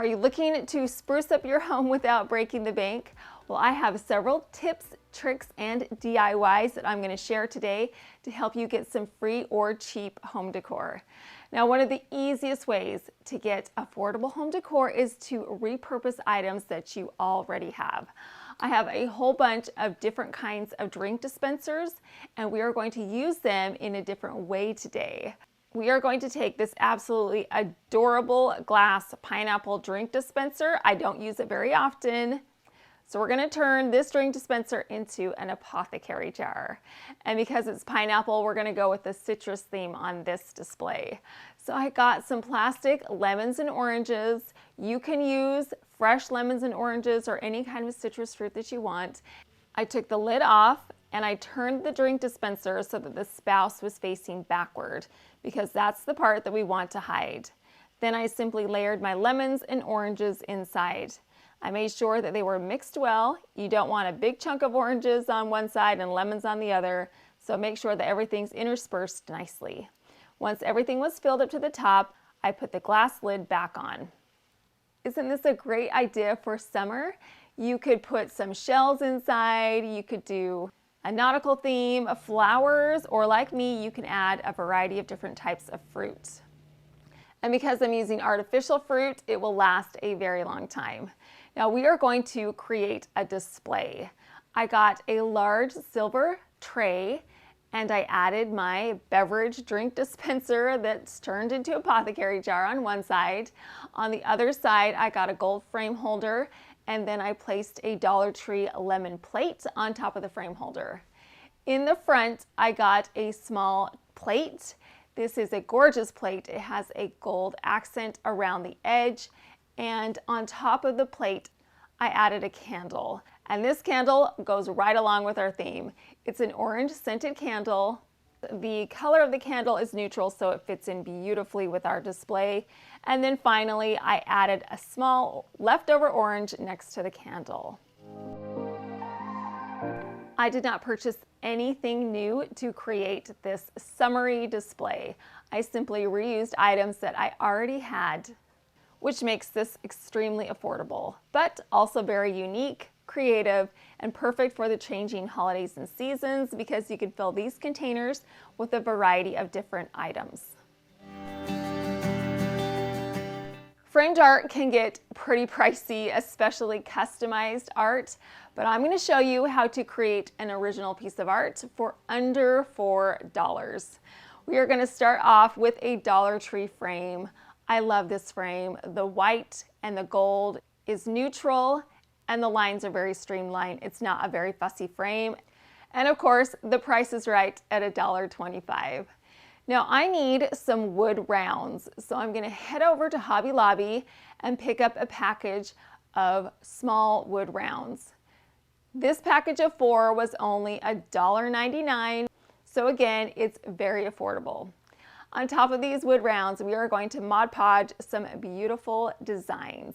Are you looking to spruce up your home without breaking the bank? Well, I have several tips, tricks, and DIYs that I'm going to share today to help you get some free or cheap home decor. Now, one of the easiest ways to get affordable home decor is to repurpose items that you already have. I have a whole bunch of different kinds of drink dispensers, and we are going to use them in a different way today. We are going to take this absolutely adorable glass pineapple drink dispenser. I don't use it very often. So we're going to turn this drink dispenser into an apothecary jar. And because it's pineapple, we're going to go with the citrus theme on this display. So I got some plastic lemons and oranges. You can use fresh lemons and oranges or any kind of citrus fruit that you want. I took the lid off and I turned the drink dispenser so that the spout was facing backward, because that's the part that we want to hide. Then I simply layered my lemons and oranges inside. I made sure that they were mixed well. You don't want a big chunk of oranges on one side and lemons on the other, so make sure that everything's interspersed nicely. Once everything was filled up to the top, I put the glass lid back on. Isn't this a great idea for summer? You could put some shells inside, you could do a nautical theme, flowers, or like me, you can add a variety of different types of fruit. And because I'm using artificial fruit, it will last a very long time. Now we are going to create a display. I got a large silver tray and I added my beverage drink dispenser that's turned into an apothecary jar on one side. On the other side, I got a gold frame holder, and then I placed a Dollar Tree lemon plate on top of the frame holder. In the front, I got a small plate. This is a gorgeous plate. It has a gold accent around the edge, and on top of the plate, I added a candle. And this candle goes right along with our theme. It's an orange scented candle. The color of the candle is neutral, so it fits in beautifully with our display. And then finally, I added a small leftover orange next to the candle. I did not purchase anything new to create this summery display. I simply reused items that I already had, which makes this extremely affordable, but also very unique, creative, and perfect for the changing holidays and seasons, because you can fill these containers with a variety of different items. Framed art can get pretty pricey, especially customized art, but I'm going to show you how to create an original piece of art for under $4. We are going to start off with a Dollar Tree frame. I love this frame. The white and the gold is neutral, and the lines are very streamlined. It's not a very fussy frame. And of course, the price is right at $1.25. Now I need some wood rounds, so I'm gonna head over to Hobby Lobby and pick up a package of small wood rounds. This package of 4 was only $1.99, so again, it's very affordable. On top of these wood rounds, we are going to Mod Podge some beautiful designs.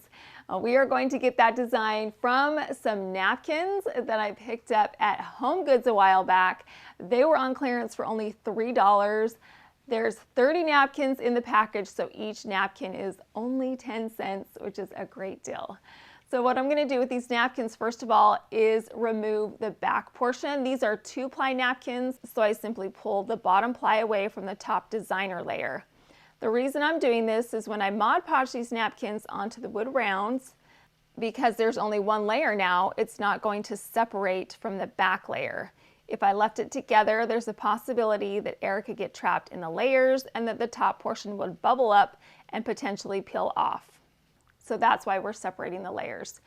We are going to get that design from some napkins that I picked up at Home Goods a while back. They were on clearance for only $3. There's 30 napkins in the package, so each napkin is only 10 cents, which is a great deal. So what I'm going to do with these napkins, first of all, is remove the back portion. These are 2-ply napkins, so I simply pull the bottom ply away from the top designer layer. The reason I'm doing this is when I Mod Podge these napkins onto the wood rounds, because there's only one layer now, it's not going to separate from the back layer. If I left it together, there's a possibility that air could get trapped in the layers and that the top portion would bubble up and potentially peel off. So that's why we're separating the layers.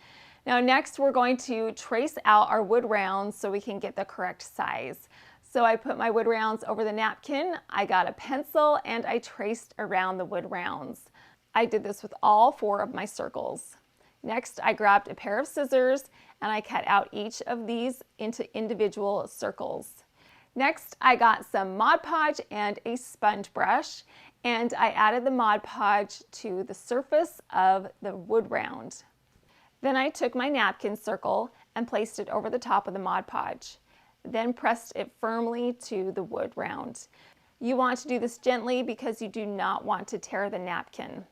Now next, we're going to trace out our wood rounds so we can get the correct size. So I put my wood rounds over the napkin, I got a pencil, and I traced around the wood rounds. I did this with all 4 of my circles. Next, I grabbed a pair of scissors and I cut out each of these into individual circles. Next, I got some Mod Podge and a sponge brush, and I added the Mod Podge to the surface of the wood round. Then I took my napkin circle and placed it over the top of the Mod Podge, then pressed it firmly to the wood round. You want to do this gently because you do not want to tear the napkin.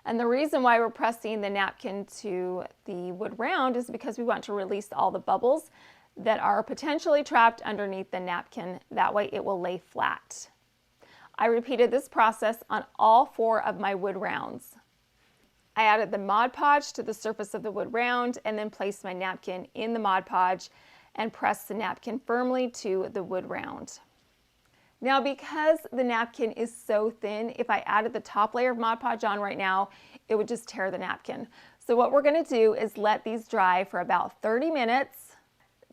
And the reason why we're pressing the napkin to the wood round is because we want to release all the bubbles that are potentially trapped underneath the napkin. That way it will lay flat. I repeated this process on all 4 of my wood rounds. I added the Mod Podge to the surface of the wood round and then placed my napkin in the Mod Podge and pressed the napkin firmly to the wood round. Now, because the napkin is so thin, if I added the top layer of Mod Podge on right now, it would just tear the napkin. So what we're going to do is let these dry for about 30 minutes.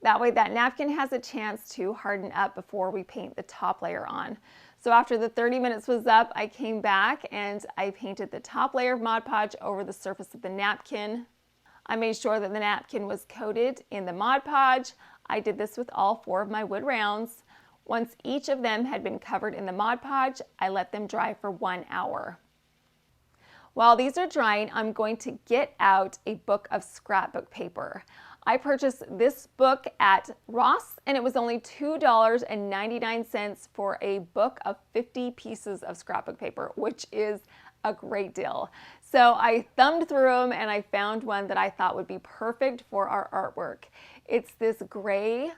That way that napkin has a chance to harden up before we paint the top layer on. So after the 30 minutes was up, I came back and I painted the top layer of Mod Podge over the surface of the napkin. I made sure that the napkin was coated in the Mod Podge. I did this with all 4 of my wood rounds. Once each of them had been covered in the Mod Podge, I let them dry for 1 hour. While these are drying, I'm going to get out a book of scrapbook paper. I purchased this book at Ross and it was only $2.99 for a book of 50 pieces of scrapbook paper, which is a great deal. So I thumbed through them and I found one that I thought would be perfect for our artwork. It's this gray,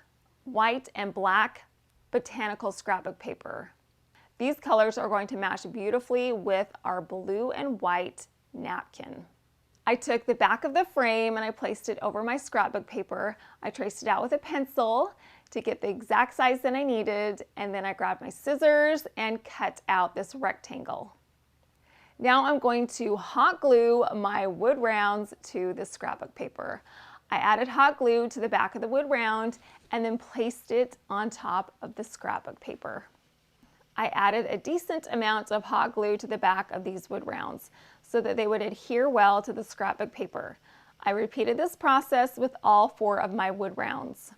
white, and black botanical scrapbook paper. These colors are going to match beautifully with our blue and white napkin. I took the back of the frame and I placed it over my scrapbook paper. I traced it out with a pencil to get the exact size that I needed, and then I grabbed my scissors and cut out this rectangle. Now I'm going to hot glue my wood rounds to the scrapbook paper. I added hot glue to the back of the wood round and then placed it on top of the scrapbook paper. I added a decent amount of hot glue to the back of these wood rounds so that they would adhere well to the scrapbook paper. I repeated this process with all 4 of my wood rounds.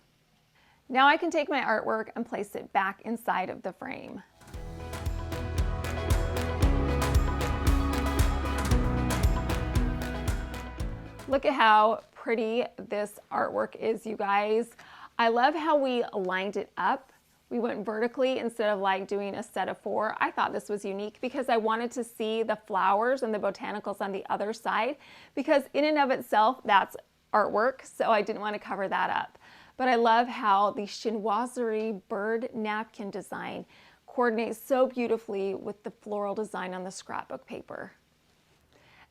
Now I can take my artwork and place it back inside of the frame. Look at how pretty this artwork is, you guys. I love how we lined it up. We went vertically instead of like doing a set of 4. I thought this was unique because I wanted to see the flowers and the botanicals on the other side, because in and of itself, that's artwork, so I didn't want to cover that up. But I love how the chinoiserie bird napkin design coordinates so beautifully with the floral design on the scrapbook paper.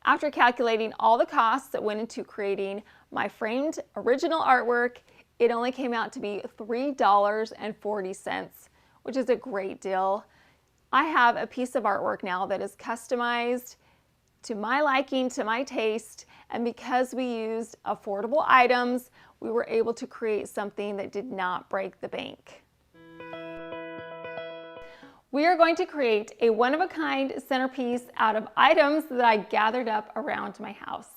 After calculating all the costs that went into creating my framed original artwork, it only came out to be $3.40, which is a great deal. I have a piece of artwork now that is customized to my liking, to my taste, and because we used affordable items, we were able to create something that did not break the bank. We are going to create a one-of-a-kind centerpiece out of items that I gathered up around my house.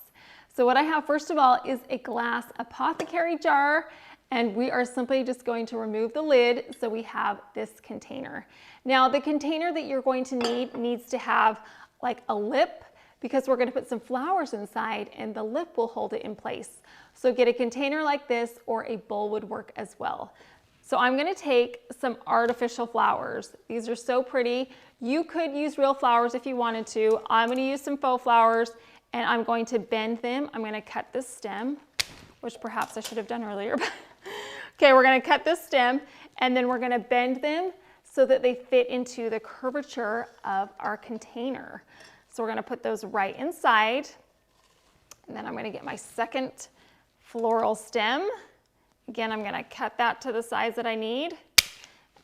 So what I have first of all is a glass apothecary jar, and we are simply just going to remove the lid so we have this container. Now the container that you're going to need needs to have like a lip, because we're going to put some flowers inside and the lip will hold it in place. So get a container like this, or a bowl would work as well. So I'm going to take some artificial flowers. These are so pretty. You could use real flowers if you wanted to. I'm going to use some faux flowers and I'm going to bend them. I'm going to cut this stem, which perhaps I should have done earlier. Okay, we're going to cut this stem and then we're going to bend them so that they fit into the curvature of our container. So we're going to put those right inside, and then I'm going to get my second floral stem. Again, I'm going to cut that to the size that I need,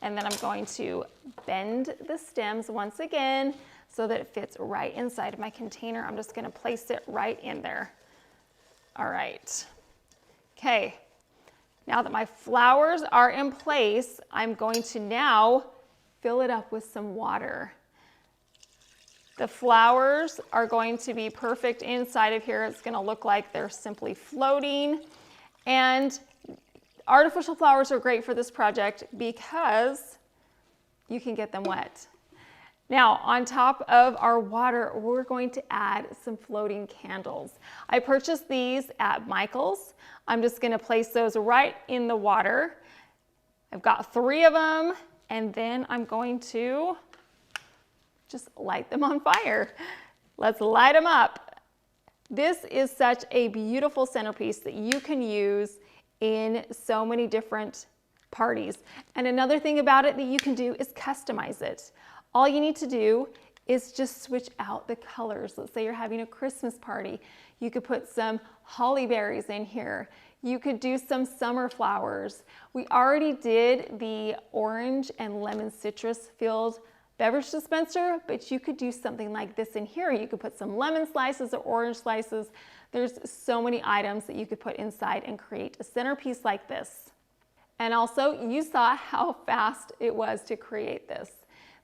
and then I'm going to bend the stems once again so that it fits right inside of my container. I'm just going to place it right in there. All right. Okay. Now that my flowers are in place, I'm going to now fill it up with some water. The flowers are going to be perfect inside of here. It's going to look like they're simply floating. And artificial flowers are great for this project because you can get them wet. Now, on top of our water, we're going to add some floating candles. I purchased these at Michael's. I'm just going to place those right in the water. I've got 3 of them, and then I'm going to just light them on fire. Let's light them up. This is such a beautiful centerpiece that you can use in so many different parties. And another thing about it that you can do is customize it. All you need to do is just switch out the colors. Let's say you're having a Christmas party. You could put some holly berries in here. You could do some summer flowers. We already did the orange and lemon citrus filled beverage dispenser, but you could do something like this in here. You could put some lemon slices or orange slices. There's so many items that you could put inside and create a centerpiece like this. And also, you saw how fast it was to create this.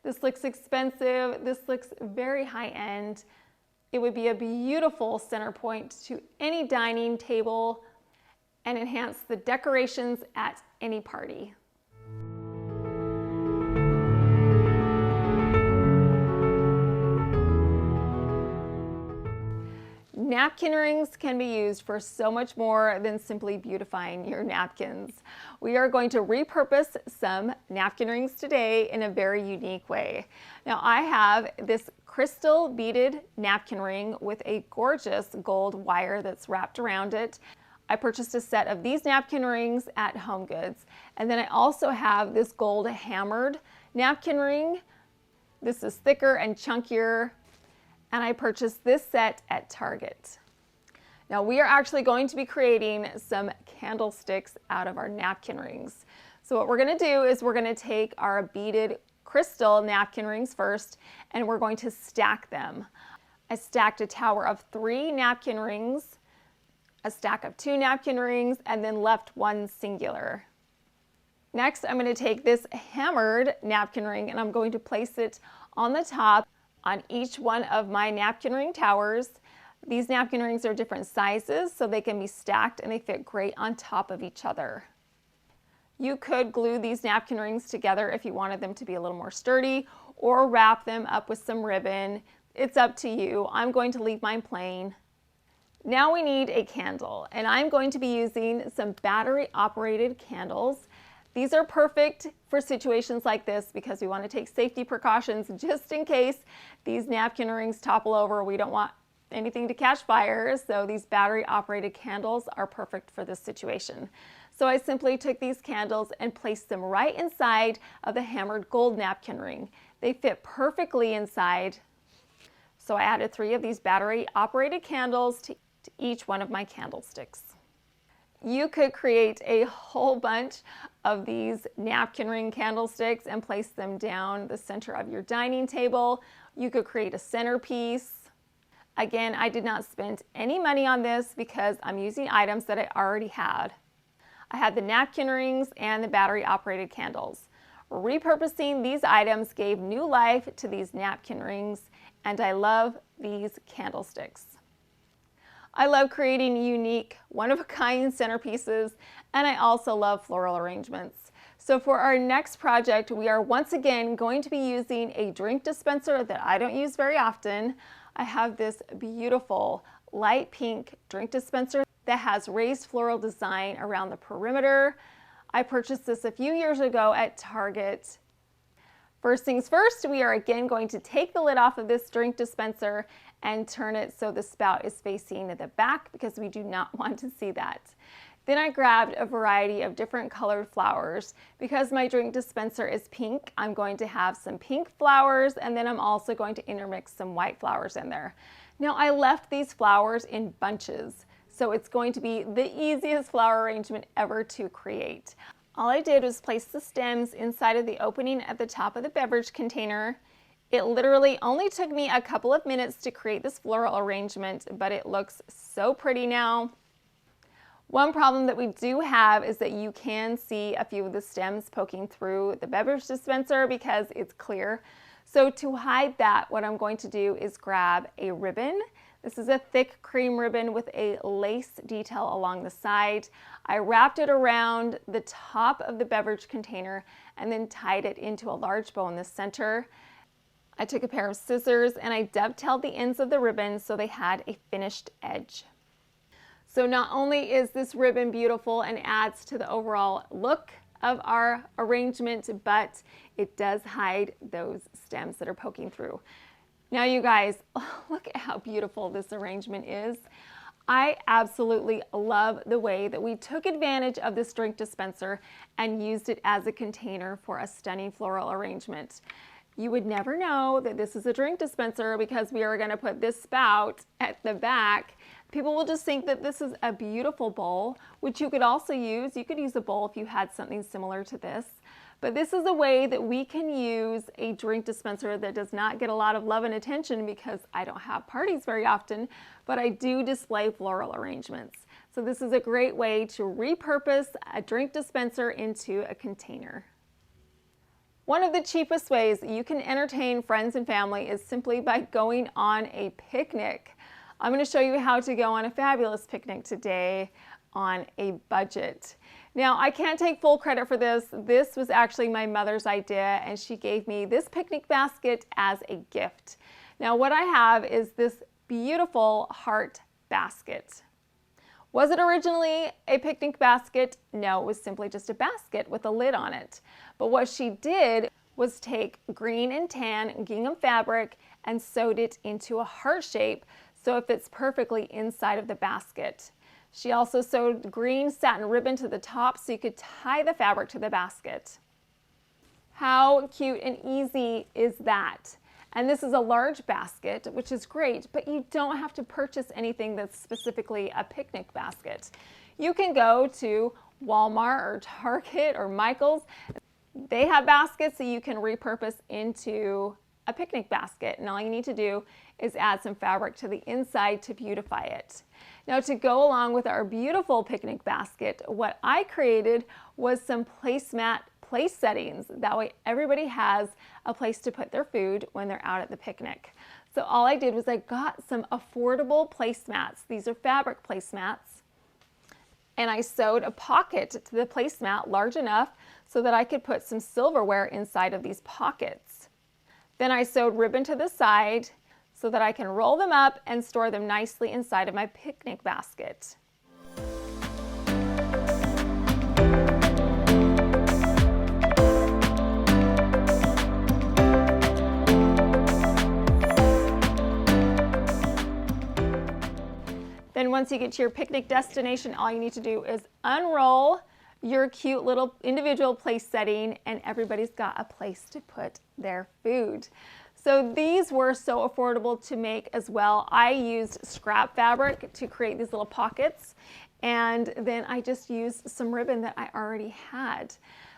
This looks expensive. This looks very high-end. It would be a beautiful center point to any dining table and enhance the decorations at any party. Napkin rings can be used for so much more than simply beautifying your napkins. We are going to repurpose some napkin rings today in a very unique way. Now I have this crystal beaded napkin ring with a gorgeous gold wire that's wrapped around it. I purchased a set of these napkin rings at HomeGoods. And then I also have this gold hammered napkin ring. This is thicker and chunkier. And I purchased this set at Target. Now we are actually going to be creating some candlesticks out of our napkin rings. So what we're gonna do is we're gonna take our beaded crystal napkin rings first, and we're going to stack them. I stacked a tower of 3 napkin rings, a stack of 2 napkin rings, and then left one singular. Next, I'm gonna take this hammered napkin ring and I'm going to place it on the top on each one of my napkin ring towers. These napkin rings are different sizes, so they can be stacked and they fit great on top of each other. You could glue these napkin rings together if you wanted them to be a little more sturdy, or wrap them up with some ribbon. It's up to you. I'm going to leave mine plain. Now we need a candle, and I'm going to be using some battery operated candles. These are perfect for situations like this because we want to take safety precautions just in case these napkin rings topple over. We don't want anything to catch fire, so these battery operated candles are perfect for this situation. So I simply took these candles and placed them right inside of the hammered gold napkin ring. They fit perfectly inside. So I added 3 of these battery operated candles to each one of my candlesticks. You could create a whole bunch of these napkin ring candlesticks and place them down the center of your dining table. You could create a centerpiece. Again, I did not spend any money on this because I'm using items that I already had. I had the napkin rings and the battery operated candles. Repurposing these items gave new life to these napkin rings, and I love these candlesticks. I love creating unique, one-of-a-kind centerpieces, and I also love floral arrangements. So for our next project, we are once again going to be using a drink dispenser that I don't use very often. I have this beautiful light pink drink dispenser that has raised floral design around the perimeter. I purchased this a few years ago at Target. First things first, we are again going to take the lid off of this drink dispenser and turn it so the spout is facing the back because we do not want to see that. Then I grabbed a variety of different colored flowers. Because my drink dispenser is pink, I'm going to have some pink flowers, and then I'm also going to intermix some white flowers in there. Now I left these flowers in bunches, so it's going to be the easiest flower arrangement ever to create. All I did was place the stems inside of the opening at the top of the beverage container. It literally only took me a couple of minutes to create this floral arrangement, but it looks so pretty now. One problem that we do have is that you can see a few of the stems poking through the beverage dispenser because it's clear. So to hide that, what I'm going to do is grab a ribbon. This is a thick cream ribbon with a lace detail along the side. I wrapped it around the top of the beverage container and then tied it into a large bow in the center. I took a pair of scissors and I dovetailed the ends of the ribbon so they had a finished edge. So not only is this ribbon beautiful and adds to the overall look of our arrangement, but it does hide those stems that are poking through. Now you guys, look at how beautiful this arrangement is. I absolutely love the way that we took advantage of this drink dispenser and used it as a container for a stunning floral arrangement. You would never know that this is a drink dispenser because we are going to put this spout at the back. People will just think that this is a beautiful bowl, which you could also use. You could use a bowl if you had something similar to this. But this is a way that we can use a drink dispenser that does not get a lot of love and attention because I don't have parties very often, but I do display floral arrangements. So this is a great way to repurpose a drink dispenser into a container. One of the cheapest ways you can entertain friends and family is simply by going on a picnic. I'm going to show you how to go on a fabulous picnic today on a budget. Now, I can't take full credit for this. This was actually my mother's idea, and she gave me this picnic basket as a gift. Now, what I have is this beautiful heart basket. Was it originally a picnic basket? No, it was simply just a basket with a lid on it. But what she did was take green and tan gingham fabric and sewed it into a heart shape so it fits perfectly inside of the basket. She also sewed green satin ribbon to the top so you could tie the fabric to the basket. How cute and easy is that? And this is a large basket, which is great, but you don't have to purchase anything that's specifically a picnic basket. You can go to Walmart or Target or Michael's. They have baskets that you can repurpose into a picnic basket, and all you need to do is add some fabric to the inside to beautify it. Now, to go along with our beautiful picnic basket, what I created was some placemat place settings. That way everybody has a place to put their food when they're out at the picnic. So all I did was I got some affordable placemats. These are fabric placemats. And I sewed a pocket to the placemat large enough so that I could put some silverware inside of these pockets. Then I sewed ribbon to the side so that I can roll them up and store them nicely inside of my picnic basket. Then once you get to your picnic destination, all you need to do is unroll your cute little individual place setting, and everybody's got a place to put their food. So these were so affordable to make as well. I used scrap fabric to create these little pockets, and then I just used some ribbon that I already had.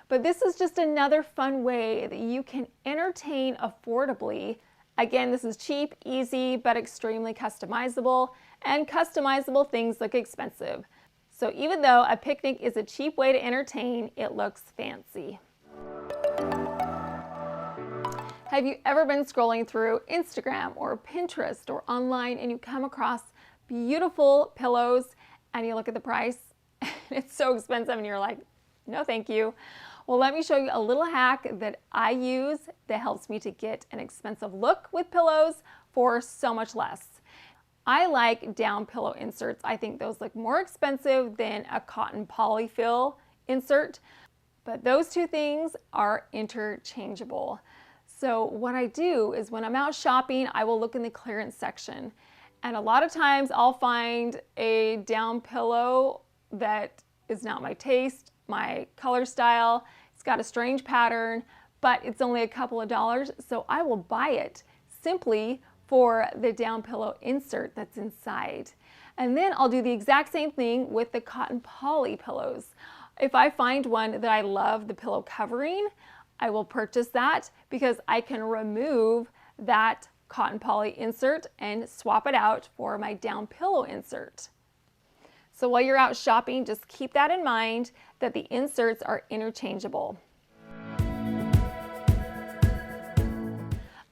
But this is just another fun way that you can entertain affordably. Again, this is cheap, easy, but extremely customizable, and customizable things look expensive. So even though a picnic is a cheap way to entertain, it looks fancy. Have you ever been scrolling through Instagram or Pinterest or online and you come across beautiful pillows and you look at the price and it's so expensive and you're like, no thank you. Well, let me show you a little hack that I use that helps me to get an expensive look with pillows for so much less. I like down pillow inserts. I think those look more expensive than a cotton polyfill insert, but those two things are interchangeable. So what I do is when I'm out shopping, I will look in the clearance section. And a lot of times I'll find a down pillow that is not my taste, my color style. It's got a strange pattern, but it's only a couple of dollars. So I will buy it simply for the down pillow insert that's inside. And then I'll do the exact same thing with the cotton poly pillows. If I find one that I love the pillow covering, I will purchase that because I can remove that cotton poly insert and swap it out for my down pillow insert. So while you're out shopping, just keep that in mind that the inserts are interchangeable.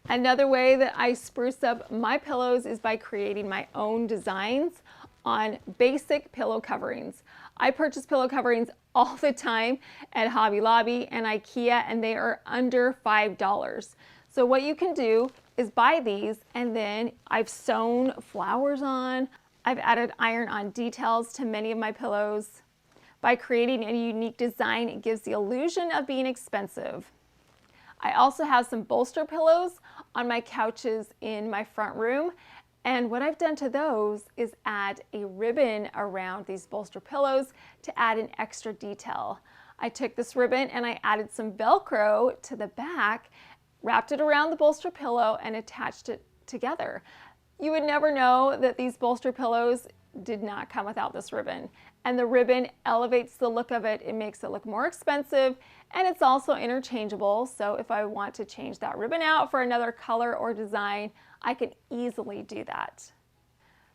Another way that I spruce up my pillows is by creating my own designs on basic pillow coverings. I purchase pillow coverings all the time at Hobby Lobby and IKEA, and they are under $5. So what you can do is buy these, and then I've sewn flowers on. I've added iron-on details to many of my pillows. By creating a unique design, it gives the illusion of being expensive. I also have some bolster pillows on my couches in my front room. And what I've done to those is add a ribbon around these bolster pillows to add an extra detail. I took this ribbon and I added some Velcro to the back, wrapped it around the bolster pillow and attached it together. You would never know that these bolster pillows did not come without this ribbon. And the ribbon elevates the look of it. It makes it look more expensive, and it's also interchangeable. So if I want to change that ribbon out for another color or design, I can easily do that.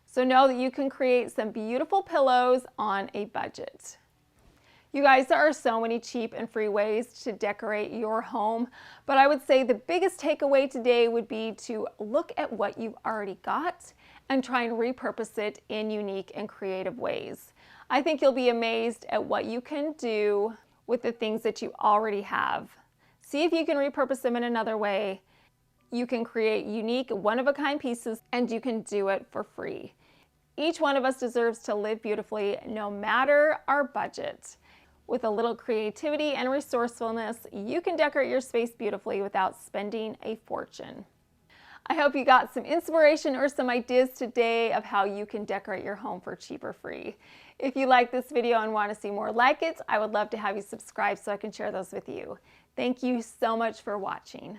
So know that you can create some beautiful pillows on a budget. You guys, there are so many cheap and free ways to decorate your home, but I would say the biggest takeaway today would be to look at what you've already got and try and repurpose it in unique and creative ways. I think you'll be amazed at what you can do with the things that you already have. See if you can repurpose them in another way. You can create unique, one-of-a-kind pieces, and you can do it for free. Each one of us deserves to live beautifully, no matter our budget. With a little creativity and resourcefulness, you can decorate your space beautifully without spending a fortune. I hope you got some inspiration or some ideas today of how you can decorate your home for cheap or free. If you like this video and want to see more like it, I would love to have you subscribe so I can share those with you. Thank you so much for watching.